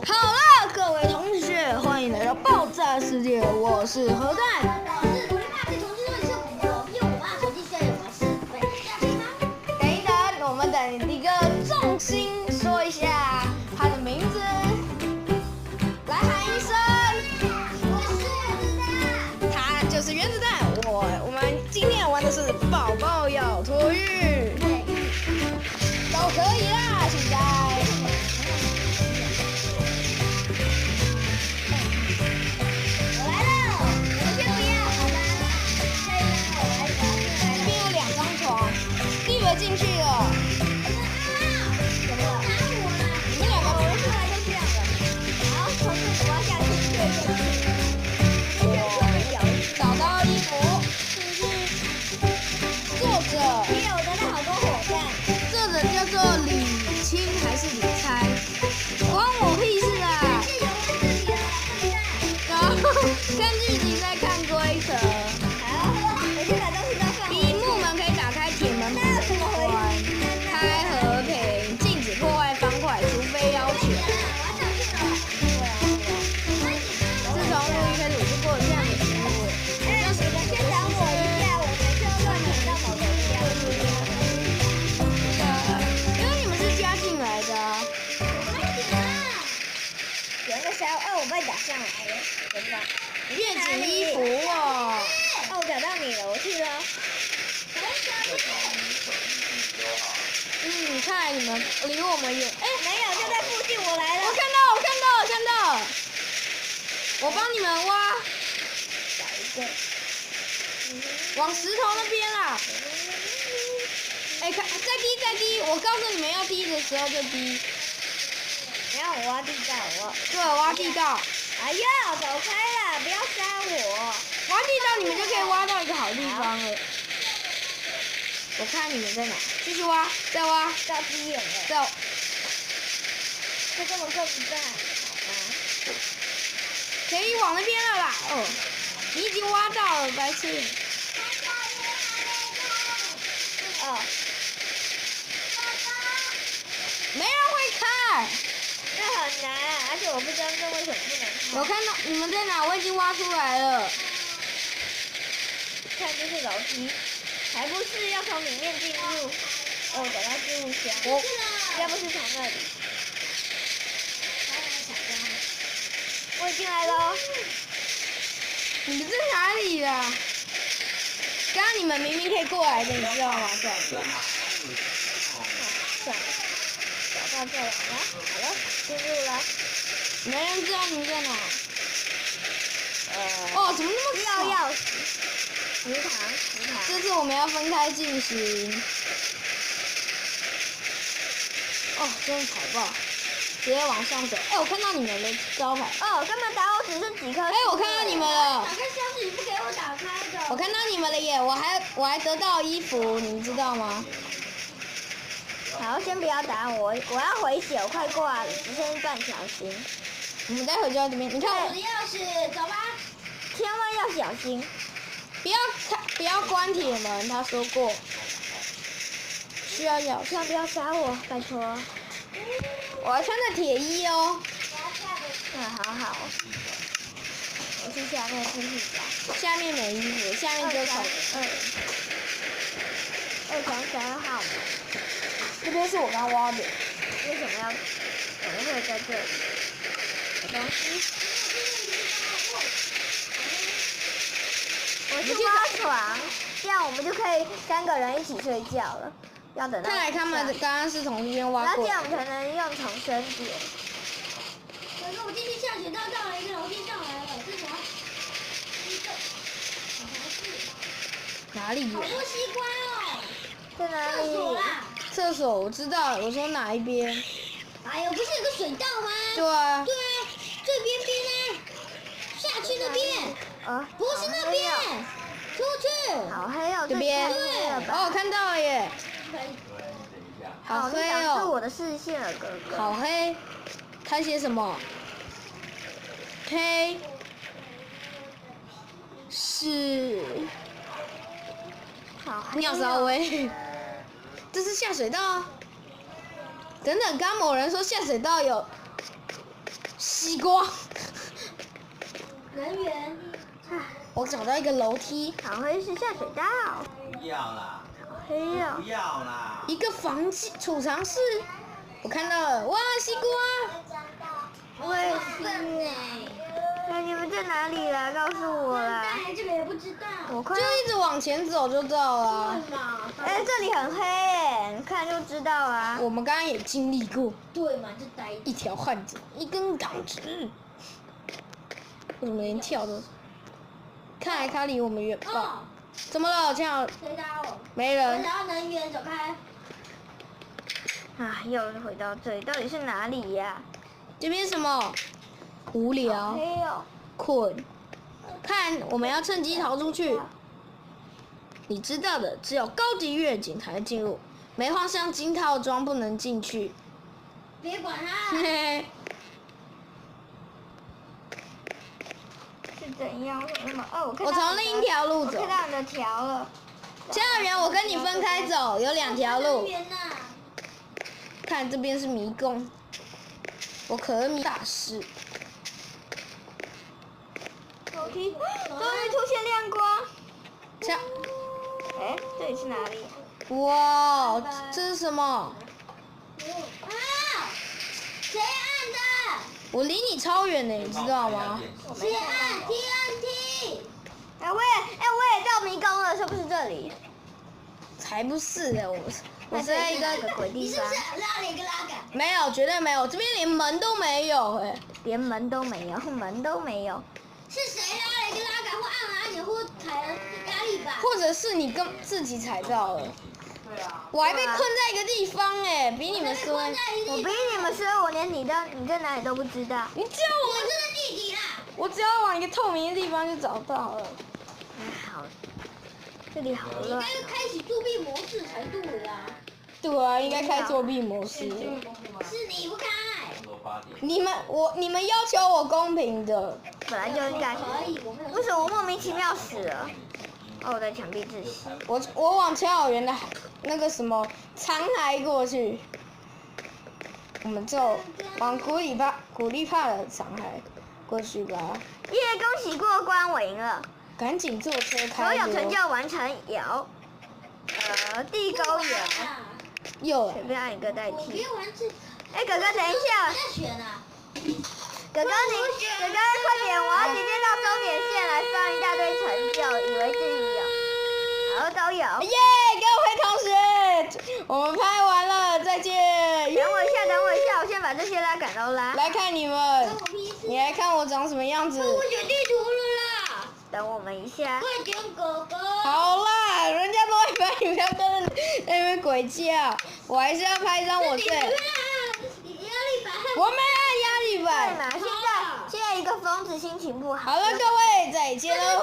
好了，各位同学，欢迎来到爆炸世界，我是核弹。我是同学爸，是同学说你是恐龙，因为我爸手机现在有个是本下对吗？等一等，我们等一个重心说一下他的名字，来喊一声。我是原子弹。他就是原子弹。我们今天玩的是宝宝要托育，都可以啦，现在。进去了，怎么了？你们两个我出来就这样的，然后从这滑下去，找到衣服，作者，我得到好多火弹。作者叫做李清还是李猜？关我屁事啊！是有我自己的然后看剧情再看规则。好，我先把东西都放。比木门可以打开，铁门不能关。开和平，禁止破坏方块，除非要求。自从录音开始，我就过了这样的生活。你们先等我一下，我每次都乱点到某个地因为你们是加进来的。有那个小我被打上来了，怎么办？月子衣服哦。我找到你了，我去了。看来你们离我们远。没有，就在附近，我来了。我看到。我帮你们挖。找一个。往石头那边啦。再滴，我告诉你们要滴的时候就滴。你让我挖地道，对，挖地道。哎呀，走开了，不要杀我！挖地道，你们就可以挖到一个好地方了。我看你们在哪，继续挖，再挖，到低眼了。再。这根本够不在，好吗？可以往那边了啦。你已经挖到了，白痴。没人会开。这很难，而且我不知道这为什么不能开。我看到你们在哪，我已经挖出来了。看这是楼梯，还不是要从里面进入。找到置物箱。要不是从那里。我进来了。你们在哪里呀？刚刚你们明明可以过来的，你知道吗？算了。找到这了，好了，进入了。没人知道你们在哪。怎么那么少？钥匙。食堂。这次我们要分开进行。真是海报。直接往上走。我看到你们的招牌。干嘛打我？只剩几颗。我看到你们了。打开箱子，你不给我打开的。我看到你们了耶！我还得到衣服，你知道吗？好，先不要打我，我要回血，我快挂了，只剩半条心。我们待会就在这边，你看我的钥匙，走吧。千万要小心，不要关铁门，他说过。需要小心，不要杀我，拜托。我还穿着铁衣哦。好。我去下面出去找。下面没衣服，下面就草。233号。这边是我刚挖的。为什么怎么会在这里？有东西。我去挖床，这样我们就可以3个人一起睡觉了。要等到。看来他们刚刚是从这边挖过。然后这样我们才能用重生点。可是我进去下水道到了一个楼梯上来了，这什么？哪里有？好多西瓜哦。在哪里？厕所啦。厕所我知道了，我说哪一边？哎呦，不是有个水道吗？对啊。对啊，最边边呢，下去那边。不是那边，出去。好黑哦，这边。看到了耶。好黑挡住我的视线了，哥哥。好黑。他写什么？黑。是。好黑。尿骚味。这是下水道。等等，刚某人说下水道有西瓜。能源。我找到一个楼梯，好黑是下水道。不要啦，好黑哦。不要啦。一个房间储藏室，我看到了，哇，西瓜！我也是哎。哎，你们在哪里啦？告诉我啦！哎，这个也不知道。我快就一直往前走就到了。哎，这里很黑耶，你看就知道啊。我们刚刚也经历过对嘛，就呆。一条汉子，一根钢直。我怎么连跳都？看来他离我们远吧？怎么了？这样谁打我？没人。我找到能源，走开。啊，又回到这里，到底是哪里呀？这边什么？无聊。黑哦。困。看，我们要趁机逃出去。你知道的，只有高级越警才能进入，没换上金套装不能进去。别管他。嘿嘿。是怎样？为什么？哦，我从另一条路走。我看到你的条了。校园，我跟你分开走，有2条路。看这边是迷宫，我可恩迷大师。楼梯，终于出现亮光。像，哎，这里是哪里？哇，这是什么？啊！谁按的？我离你超远的，你知道吗？谁按 TNT？哎，我也到迷宫了，是不是这里？才不是呢，我是在一个鬼地方你是不。是拉了一个拉杆？没有，绝对没有，这边连门都没有哎。连门都没有，门都没有。是谁拉了一个拉杆，或按了按钮，或踩了压力板？或者是你自己踩到了。对啊。我还被困在一个地方哎，比你们衰。我比你们衰，我连你在哪里都不知道。你只要我真的弟弟啦！我只要往一个透明的地方就找到了。哎，好，这里好应乱。该开启作弊模式才对啦。对啊，应该开作弊模式。是你不开。你们要求我公平的。本来就应该。可以，我没有。为什么我莫名其妙死了？哦，我在墙壁窒息。我往乔小圆的那个什么残骸过去，我们就往古里帕的残骸过去吧。耶，恭喜过关，我赢了。赶紧坐车所开。有成就完成有，地沟油，有随便按一个代替。别玩这。哎，哥哥，等一下。我在选啊。哥哥，快点！我要直接到终点线来放一大堆成就，以为自己有，然后都有。耶！各位同学，我们拍完了，再见。等我一下，我先把这些拉杆都拉。来看你们，你来看我长什么样子。我选地图了啦。等我们一下。快点，哥哥。好啦，人家都会拍，你不要跟那边鬼叫。我还是要拍一张我最。压力板。我没按压力对板。嘛？现在一个疯子心情不好。好了，各位，再见喽。